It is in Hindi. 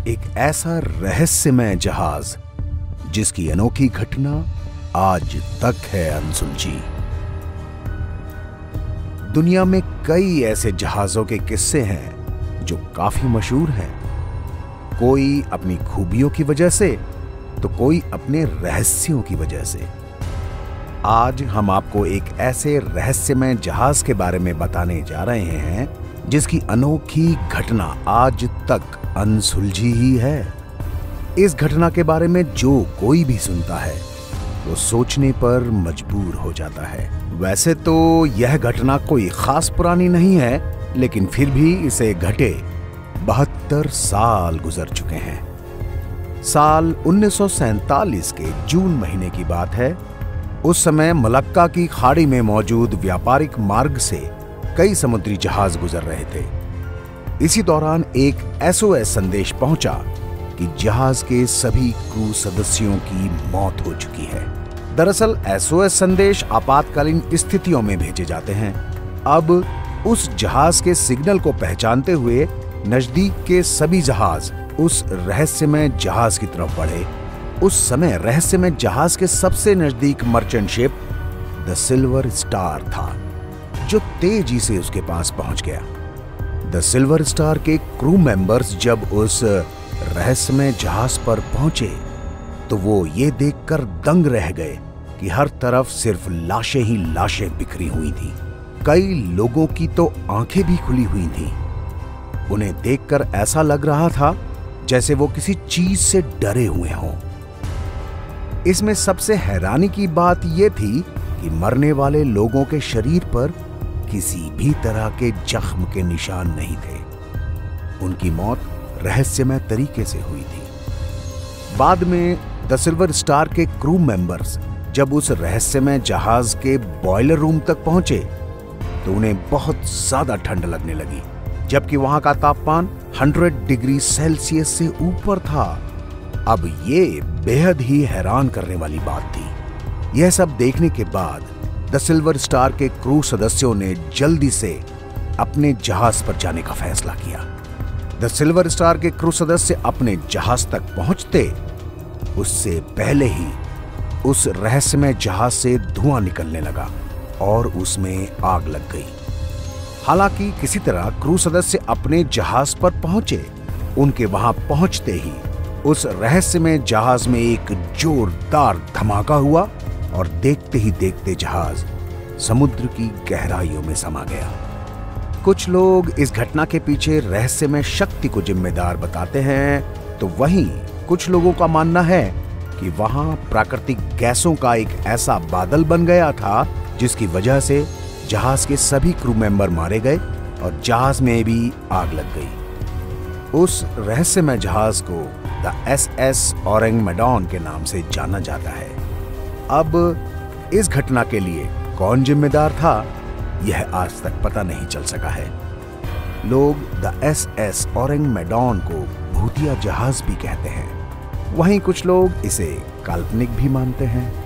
एक ऐसा रहस्यमय जहाज जिसकी अनोखी घटना आज तक है अनसुलझी। दुनिया में कई ऐसे जहाजों के किस्से हैं जो काफी मशहूर हैं, कोई अपनी खूबियों की वजह से तो कोई अपने रहस्यों की वजह से। आज हम आपको एक ऐसे रहस्यमय जहाज के बारे में बताने जा रहे हैं जिसकी अनोखी घटना आज तक अनसुलझी ही है। इस घटना के बारे में जो कोई भी सुनता है वो सोचने पर मजबूर हो जाता है। वैसे तो यह घटना कोई खास पुरानी नहीं है, लेकिन फिर भी इसे घटे 72 साल गुजर चुके हैं। साल 1947 के जून महीने की बात है। उस समय मलक्का की खाड़ी में मौजूद व्यापारिक मार्ग से कई समुद्री जहाज गुजर रहे थे। इसी दौरान एक SOS संदेश पहुंचा कि जहाज के सभी क्रू सदस्यों की मौत हो चुकी है। दरअसल SOS संदेश आपातकालीन स्थितियों में भेजे जाते हैं। अब उस जहाज के सिग्नल को पहचानते हुए नजदीक के सभी जहाज उस रहस्यमय जहाज की तरफ बढ़े। उस समय रहस्यमय जहाज के सबसे नजदीक merchant ship the silver star था, जो तेजी से उसके पास पहुंच गया। द सिल्वर स्टार के क्रू मेंबर्स जब उस रहस्यमय जहाज पर पहुंचे तो वो ये देखकर दंग रह गए कि हर तरफ सिर्फ लाशें ही लाशें बिखरी हुई थी। कई लोगों की तो आंखें भी खुली हुई थीं। उन्हें देखकर ऐसा लग रहा था जैसे वो किसी चीज से डरे हुए हों। इसमें सबसे हैरानी की बात यह थी कि मरने वाले लोगों के शरीर पर किसी भी तरह के जख्म के निशान नहीं थे। उनकी मौत रहस्यमय तरीके से हुई थी। बाद में द सिल्वर स्टार के क्रू मेंबर्स जब उस रहस्यमय जहाज के बॉयलर रूम तक पहुंचे तो उन्हें बहुत ज्यादा ठंड लगने लगी, जबकि वहां का तापमान 100 डिग्री सेल्सियस से ऊपर था। अब ये बेहद ही हैरान करने वाली बात थी। यह सब देखने के बाद द सिल्वर स्टार के क्रू सदस्यों ने जल्दी से अपने जहाज पर जाने का फैसला किया। द सिल्वर स्टार के क्रू सदस्य अपने जहाज तक पहुंचते उससे पहले ही उस रहस्यमय जहाज से धुआं निकलने लगा और उसमें आग लग गई। हालांकि किसी तरह क्रू सदस्य अपने जहाज पर पहुंचे। उनके वहां पहुंचते ही उस रहस्यमय जहाज में एक जोरदार धमाका हुआ और देखते ही देखते जहाज समुद्र की गहराइयों में समा गया। कुछ लोग इस घटना के पीछे रहस्यमय शक्ति को जिम्मेदार बताते हैं, तो वहीं कुछ लोगों का मानना है कि वहां प्राकृतिक गैसों का एक ऐसा बादल बन गया था जिसकी वजह से जहाज के सभी क्रू मेंबर मारे गए और जहाज में भी आग लग गई। उस रहस्यमय जहाज को द SS औरंग मेडॉन के नाम से जाना जाता है। अब इस घटना के लिए कौन जिम्मेदार था, यह आज तक पता नहीं चल सका है। लोग द SS औरंग मेडॉन को भूतिया जहाज भी कहते हैं। वहीं कुछ लोग इसे काल्पनिक भी मानते हैं।